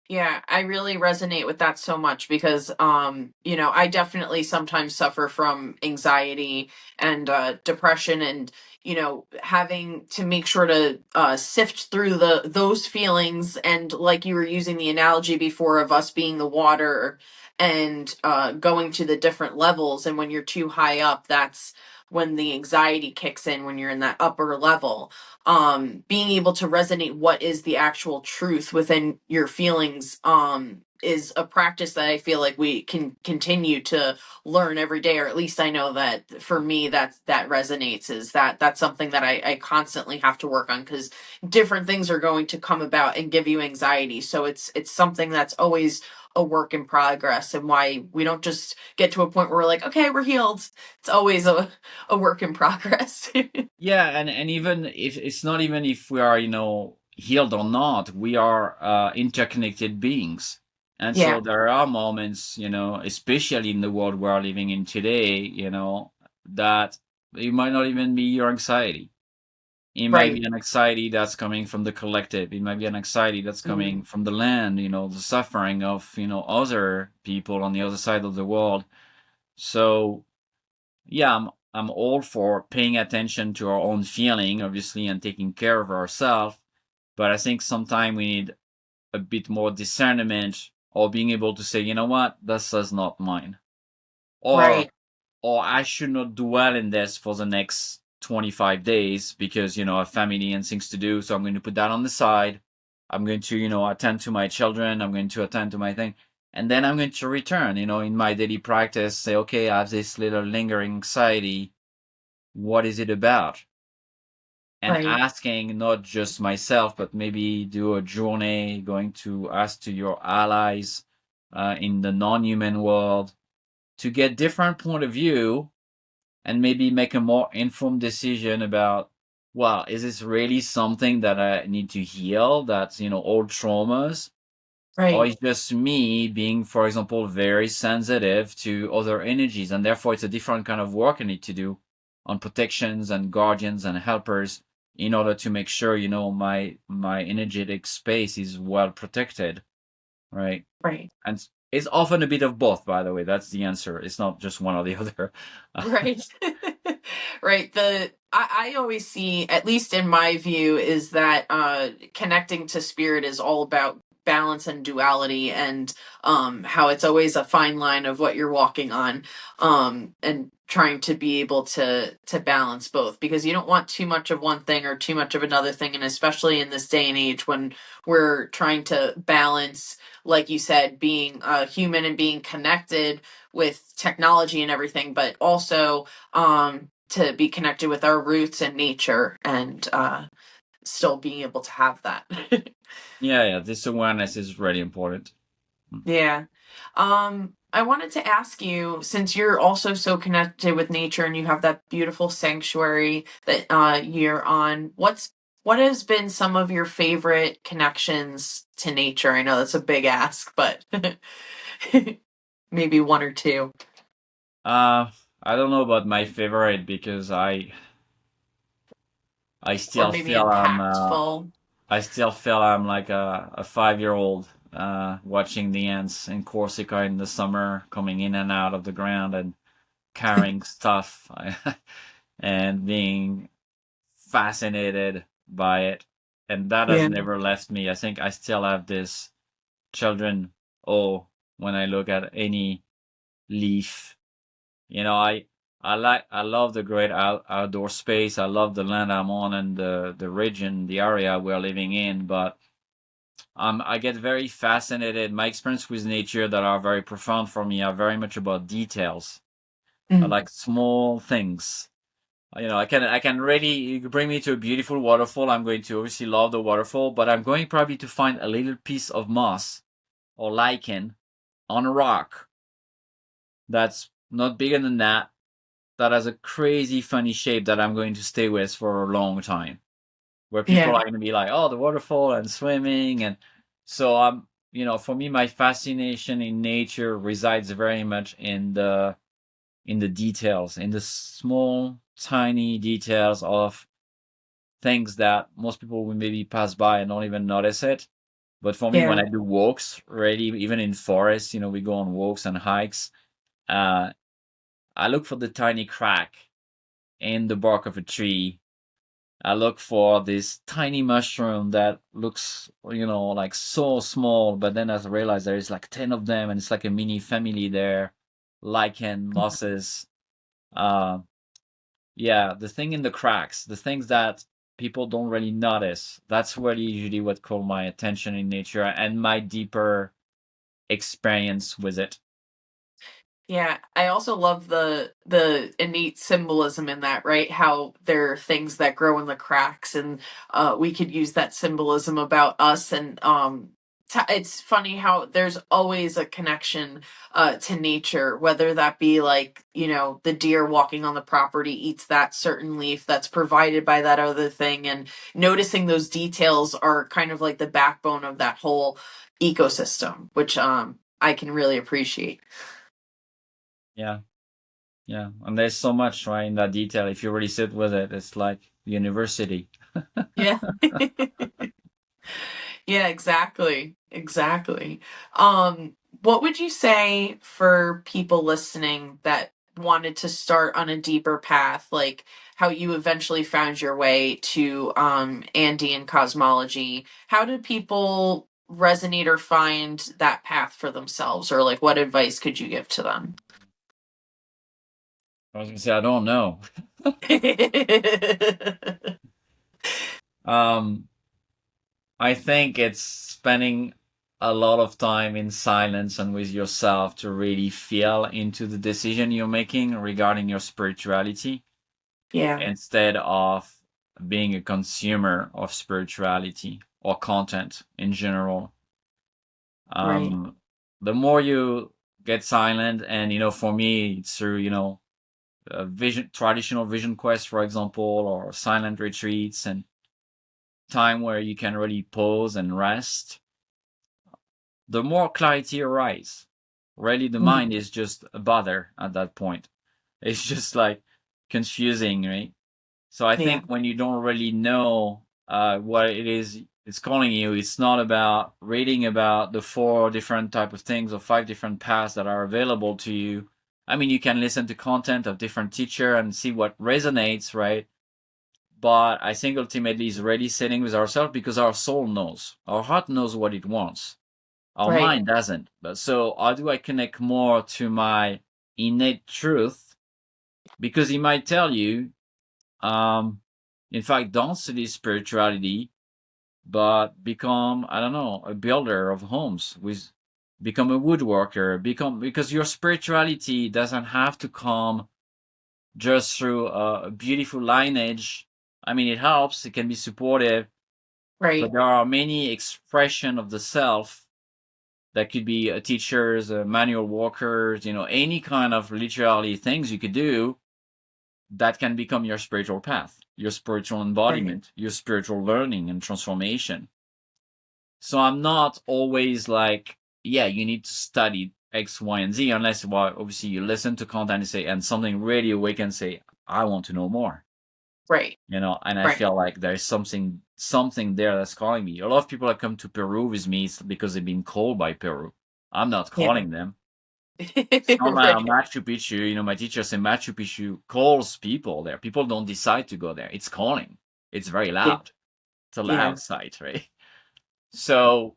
B: Yeah, I really resonate with that so much because I definitely sometimes suffer from anxiety and depression, and having to make sure to sift through those feelings, and like you were using the analogy before of us being the water, and going to the different levels, and when you're too high up, that's when the anxiety kicks in, when you're in that upper level. Being able to resonate what is the actual truth within your feelings is a practice that I feel like we can continue to learn every day, or at least I know that for me that resonates, is that's something that I constantly have to work on, because different things are going to come about and give you anxiety. So it's something that's always a work in progress, and why we don't just get to a point where we're like, okay, we're healed. It's always a work in progress.
C: Yeah, and even if it's not even if we are, healed or not, we are interconnected beings. And
B: Yeah.
C: so there are moments, especially in the world we are living in today, that it might not even be your anxiety. It might
B: Right.
C: be an anxiety that's coming from the collective. It might be an anxiety that's coming
B: Mm.
C: from the land, the suffering of, other people on the other side of the world. So yeah, I'm all for paying attention to our own feeling, obviously, and taking care of ourselves. But I think sometimes we need a bit more discernment, or being able to say, you know what, this is not mine, or
B: Right.
C: or I should not dwell in this for the next 25 days because I have family and things to do. So I'm going to put that on the side. I'm going to attend to my children. I'm going to attend to my thing, and then I'm going to return, in my daily practice, say, okay, I have this little lingering anxiety. What is it about? And
B: Right.
C: asking not just myself, but maybe do a journey, going to ask to your allies in the non-human world to get different point of view and maybe make a more informed decision about, well, is this really something that I need to heal? That's, old traumas, or
B: Right.
C: it's just me being, for example, very sensitive to other energies, and therefore it's a different kind of work I need to do on protections and guardians and helpers in order to make sure, my energetic space is well protected, right?
B: Right.
C: And it's often a bit of both, by the way. That's the answer. It's not just one or the other.
B: Right. Right. I always see, at least in my view, is that connecting to spirit is all about balance and duality, and how it's always a fine line of what you're walking on, and trying to be able to balance both, because you don't want too much of one thing or too much of another thing, and especially in this day and age when we're trying to balance, like you said, being human and being connected with technology and everything, but also to be connected with our roots and nature, and still being able to have that.
C: Yeah, this awareness is really important.
B: Yeah. I wanted to ask you, since you're also so connected with nature and you have that beautiful sanctuary that you're on, what has been some of your favorite connections to nature? I know that's a big ask, but maybe one or two.
C: Uh, I don't know about my favorite because I
B: Or
C: still
B: maybe
C: feel I'm
B: impactful.
C: I still feel I'm like a 5-year old watching the ants in Corsica in the summer coming in and out of the ground and carrying stuff and being fascinated by it. And that has
B: Yeah.
C: never left me. I think I still have this children oh when I look at any leaf. I love the great outdoor space. I love the land I'm on and the region, the area we're living in, but I get very fascinated. My experience with nature that are very profound for me are very much about details. I
B: Mm.
C: like small things. I can really, you could bring me to a beautiful waterfall. I'm going to obviously love the waterfall, but I'm going probably to find a little piece of moss or lichen on a rock that's not bigger than that has a crazy funny shape that I'm going to stay with for a long time. Where people
B: Yeah.
C: are going to be like, "Oh, the waterfall and swimming," and so for me, my fascination in nature resides very much in the details, in the small, tiny details of things that most people will maybe pass by and don't even notice it. But for me, when
B: Yeah.
C: I do walks, really, even in forests, we go on walks and hikes. Uh, I look for the tiny crack in the bark of a tree. I look for this tiny mushroom that looks, like so small, but then I realize there is like 10 of them and it's like a mini family there, lichen, mosses. Uh, yeah, the thing in the cracks, the things that people don't really notice, that's really usually what caught my attention in nature and my deeper experience with it.
B: Yeah, I also love the innate symbolism in that, right? How there are things that grow in the cracks, and we could use that symbolism about us. And it's funny how there's always a connection to nature, whether that be like, the deer walking on the property eats that certain leaf that's provided by that other thing, and noticing those details are kind of like the backbone of that whole ecosystem, which I can really appreciate.
C: Yeah, yeah. And there's so much, right, in that detail. If you really sit with it, it's like university.
B: Yeah. Yeah, exactly. Exactly. What would you say for people listening that wanted to start on a deeper path, like how you eventually found your way to Andean cosmology? How do people resonate or find that path for themselves, or like what advice could you give to them?
C: I was gonna say I don't know. Um, I think it's spending a lot of time in silence and with yourself to really feel into the decision you're making regarding your spirituality
B: Yeah.
C: instead of being a consumer of spirituality or content in general.
B: Right.
C: The more you get silent, and for me, it's through traditional vision quest, for example, or silent retreats and time where you can really pause and rest, the more clarity arises. Really, the
B: Mm.
C: mind is just a bother at that point. It's just like confusing, right? So I
B: Yeah.
C: think when you don't really know what it is it's calling you, it's not about reading about the 4 different type of things or 5 different paths that are available to you. I mean, you can listen to content of different teacher and see what resonates, right? But I think ultimately is really sitting with ourselves because our soul knows, our heart knows what it wants. Our
B: Right.
C: mind doesn't. But so how do I connect more to my innate truth? Because he might tell you, um, in fact, don't study spirituality, but become, I don't know, a builder of homes, with become a woodworker, become because your spirituality doesn't have to come just through a beautiful lineage. I mean, it helps, it can be supportive, but
B: Right.
C: there are many expression of the self that could be teachers, manual workers, any kind of literally things you could do that can become your spiritual path, your spiritual
B: Right.
C: embodiment, your spiritual learning and transformation. So I'm not always like, yeah, you need to study X, Y, and Z, unless, well, obviously you listen to content and say, and something really awakens, say, I want to know more,
B: Right.
C: and I
B: Right.
C: feel like there's something there that's calling me. A lot of people that come to Peru with me is because they've been called by Peru. I'm not
B: Yeah.
C: calling them. It's not like
B: Right.
C: Machu Picchu. My teacher said Machu Picchu calls people there. People don't decide to go there. It's calling. It's very
B: Yeah.
C: loud. It's a
B: Yeah.
C: loud site, right? So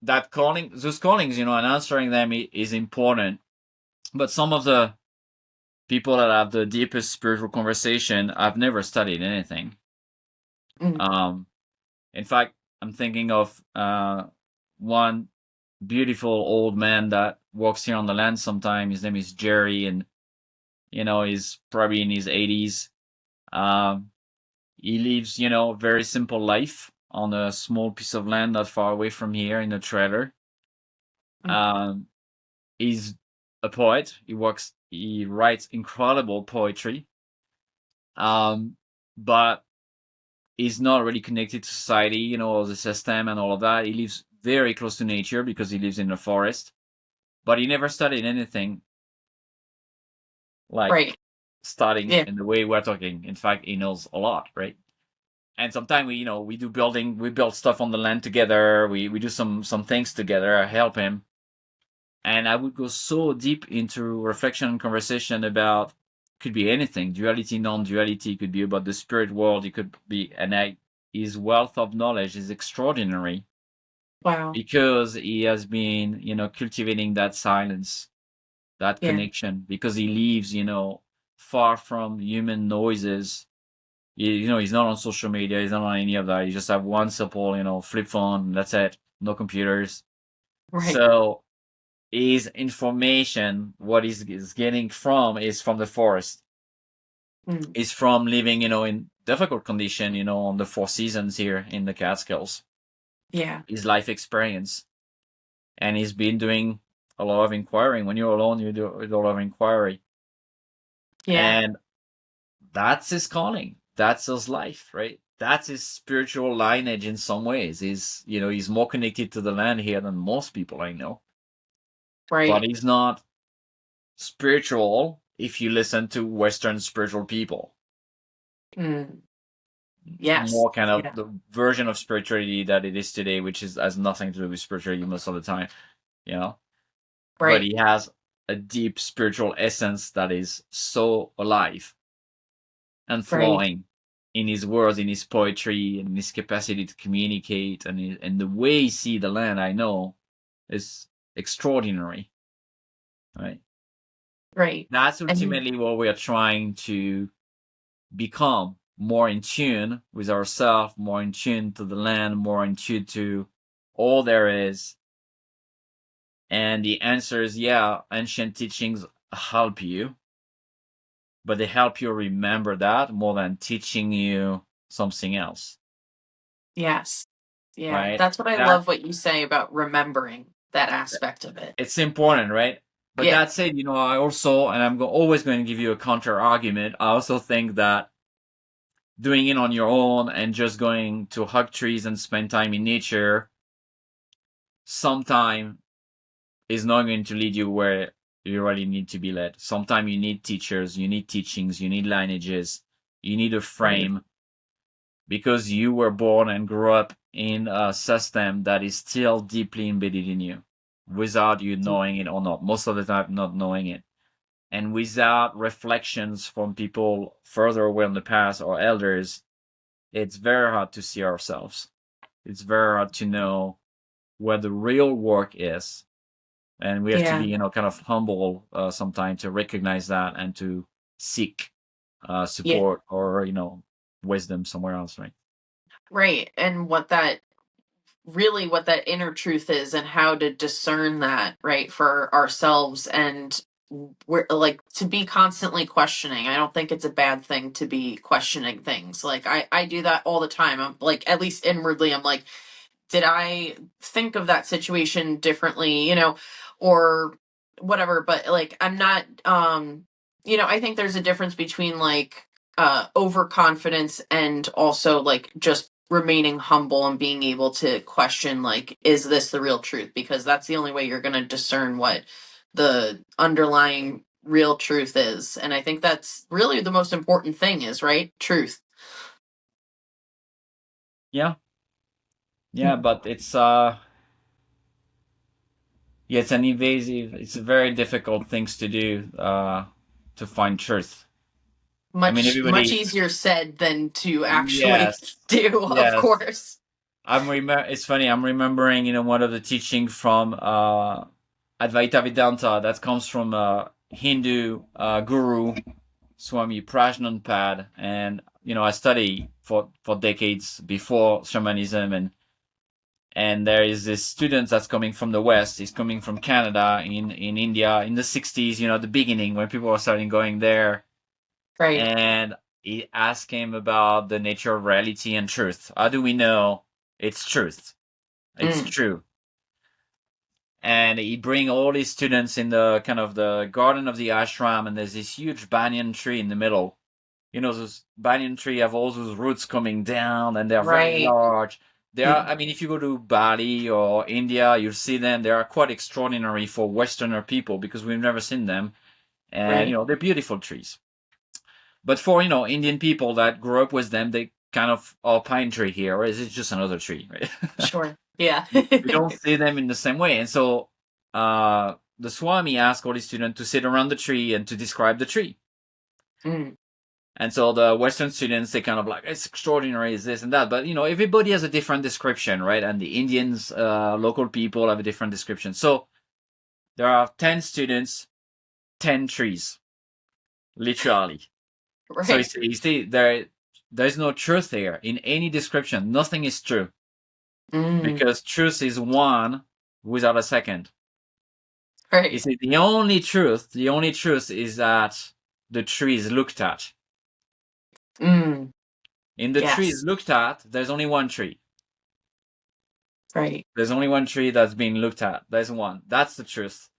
C: that calling, those callings, and answering them is important. But some of the people that have the deepest spiritual conversation, I've never studied anything.
B: Mm.
C: Um, in fact, I'm thinking of one beautiful old man that walks here on the land sometime. His name is Jerry, and he's probably in his 80s. Um, he lives, a very simple life on a small piece of land not far away from here in a trailer.
B: Mm.
C: Um, he's a poet. He writes incredible poetry. Um, but he's not really connected to society, or the system and all of that. He lives very close to nature because he lives in the forest. But he never studied anything like
B: Right.
C: studying
B: Yeah.
C: in the way we're talking. In fact, he knows a lot, right? And sometimes we build stuff on the land together. We do some things together. I help him, and I would go so deep into reflection and conversation about, could be anything, duality, non-duality, could be about the spirit world, it could be, his wealth of knowledge is extraordinary
B: Wow.
C: because he has been cultivating that silence, that
B: Yeah.
C: connection, because he lives far from human noises. He's not on social media, he's not on any of that. He just have one simple flip phone, that's it, no computers.
B: Right.
C: So his information, what is getting from, is from the forest,
B: Mm.
C: is from living in difficult condition, on the 4 seasons here in the Catskills,
B: Yeah.
C: his life experience. And he's been doing a lot of inquiring. When you're alone, you do a lot of inquiry,
B: Yeah.
C: and that's his calling, that's his life, right? That's his spiritual lineage. In some ways, he's more connected to the land here than most people I know, but
B: Right.
C: he's not spiritual if you listen to Western spiritual people.
B: Mm. Yes.
C: More kind of
B: Yeah.
C: the version of spirituality that it is today, which has nothing to do with spirituality most of the time, you know. But
B: Right.
C: he has a deep spiritual essence that is so alive and
B: Right.
C: flowing in his words, in his poetry, and his capacity to communicate, and the way he see the land, I know, is extraordinary, right?
B: Right.
C: That's
B: And
C: ultimately what we are trying to become, more in tune with ourselves, more in tune to the land, more in tune to all there is, And the answer is, yeah, ancient teachings help you, but they help you remember that more than teaching you something else.
B: Yes. Yeah.
C: Right?
B: That's what I
C: That
B: love what you say about remembering that aspect of it.
C: it's important, right? But
B: Yeah.
C: that said, I also, and I'm always going to give you a counter argument. I also think that doing it on your own and just going to hug trees and spend time in nature sometime is not going to lead you where you really need to be led. Sometimes you need teachers, you need teachings, you need lineages, you need a
B: Right.
C: frame because you were born and grew up in a system that is still deeply embedded in you without you knowing it or not. Most of the time, not knowing it. And without reflections from people further away in the past or elders, it's very hard to see ourselves. It's very hard to know where the real work is. And we have to
B: Yeah.
C: be, kind of humble sometimes to recognize that and to seek
B: Yeah.
C: support or, wisdom somewhere else, right?
B: Right. And what that really what that inner truth is and how to discern that, right, for ourselves. And we're like to be constantly questioning. I don't think it's a bad thing to be questioning things. Like I do that all the time. I'm like, at least inwardly, I'm like, did I think of that situation differently, or whatever. But like, I'm not, I think there's a difference between like overconfidence and also like just remaining humble and being able to question, like, is this the real truth? Because that's the only way you're going to discern what the underlying real truth is. And I think that's really the most important thing is, right? Truth.
C: Yeah. Yeah, but it's an invasive, it's a very difficult things to do to find truth. I mean,
B: Much
C: everybody,
B: easier said than to actually
C: yes,
B: do, of
C: yes.
B: course.
C: It's funny, I'm remembering, one of the teaching from Advaita Vedanta that comes from Hindu guru Swami Prajnanpad. And, I study for decades before shamanism, and there is this student that's coming from the West. He's coming from Canada in India in the 60s, the beginning when people were starting going there.
B: Right.
C: And he asked him about the nature of reality and truth. How do we know it's truth? It's
B: Mm,
C: true. And he bring all his students in the kind of the garden of the ashram, and there's this huge banyan tree in the middle. Those banyan tree have all those roots coming down, and they're very
B: right.
C: large. They are,
B: Mm,
C: I mean, if you go to Bali or India, you'll see them. They are quite extraordinary for Westerner people because we've never seen them. And,
B: right.
C: they're beautiful trees. But for, Indian people that grew up with them, they kind of, oh, pine tree here, or is it just another tree, right?
B: Sure. Yeah.
C: We don't see them in the same way. And so the Swami asked all his students to sit around the tree and to describe the tree.
B: Mm,
C: And so the Western students, they kind of like, it's extraordinary, is this and that. But, everybody has a different description, right? And the Indians, local people have a different description. So there are 10 students, 10 trees, literally. So
B: right.
C: you see there's no truth here in any description. Nothing is true
B: Mm,
C: because truth is one without a second. You
B: right.
C: see, the only truth is that the tree is looked at.
B: Mm,
C: In the trees
B: yes.
C: looked at, there's only one tree.
B: Right.
C: There's only one tree that's being looked at. There's one. That's the truth.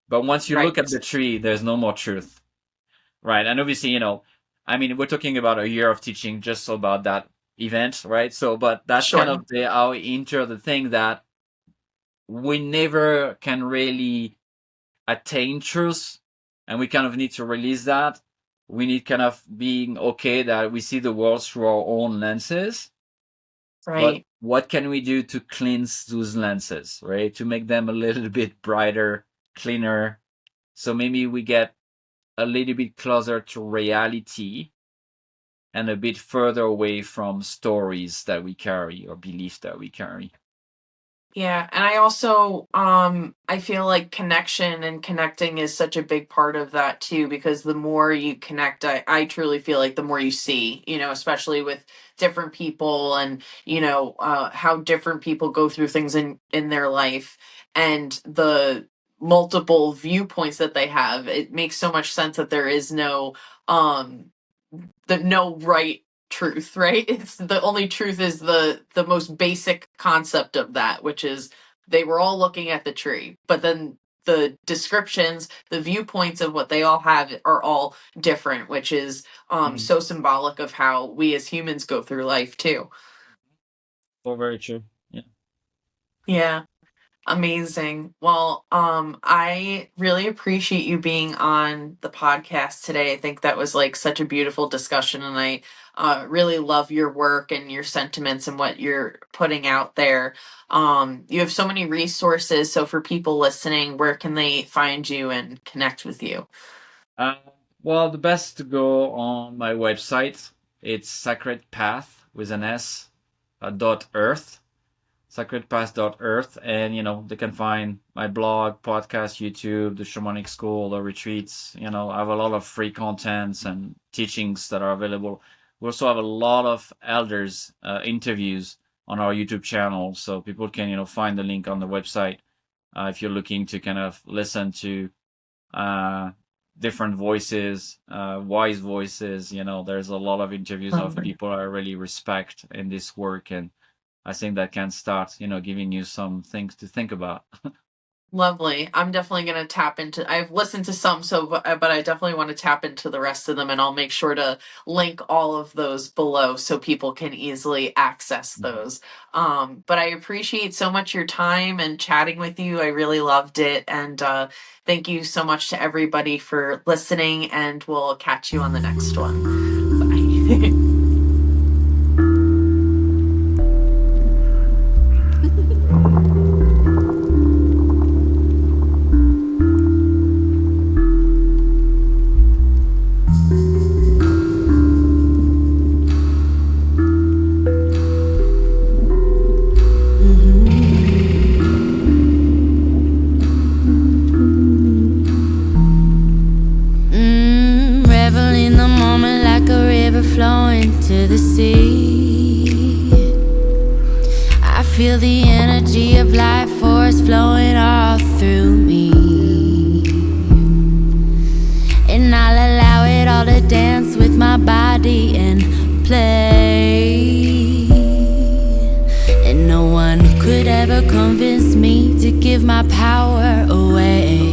C: But once you look
B: Right.
C: at the tree, there's no more truth. Right. And obviously, I mean, we're talking about a year of teaching just about that event, right? So, but that's kind
B: Sure.
C: of how we enter the thing that we never can really attain truth, and we kind of need to release that. We need kind of being okay that we see the world through our own lenses. But
B: Right.
C: what can we do to cleanse those lenses, right? To make them a little bit brighter, cleaner. So maybe we get a little bit closer to reality and a bit further away from stories that we carry or beliefs that we carry.
B: Yeah, and I also I feel like connection and connecting is such a big part of that too, because the more you connect, I truly feel like the more you see, especially with different people, and how different people go through things in their life, and the multiple viewpoints that they have. It makes so much sense that there is um no right truth, right? It's the only truth is the most basic concept of that, which is they were all looking at the tree, but then the descriptions, the viewpoints of what they all have are all different, which is so symbolic of how we as humans go through life too.
C: Oh, very true. Yeah.
B: Yeah. Amazing. Well, I really appreciate you being on the podcast today. I think that was like such a beautiful discussion, and I really love your work and your sentiments and what you're putting out there. You have so many resources. So for people listening, where can they find you and connect with you?
C: Uh, well, the best to go on my website. It's Sacred Path with an S .earth. Sacredpath.earth, and they can find my blog, podcast, YouTube, the shamanic school, the retreats. I have a lot of free contents and teachings that are available. We also have a lot of elders interviews on our YouTube channel, so people can find the link on the website if you're looking to kind of listen to different voices, wise voices. There's a lot of interviews of people I really respect in this work, and I think that can start, giving you some things to think about.
B: Lovely. I'm definitely going to tap into. I've listened to some, but I definitely want to tap into the rest of them, and I'll make sure to link all of those below so people can easily access those. But I appreciate so much your time and chatting with you. I really loved it, and thank you so much to everybody for listening, and we'll catch you on the next one. Bye.
A: Revel in the moment like a river flowing to the sea. I feel the energy of life force flowing all through me, and I'll allow it all to dance with my body and play. And no one could ever convince me to give my power away.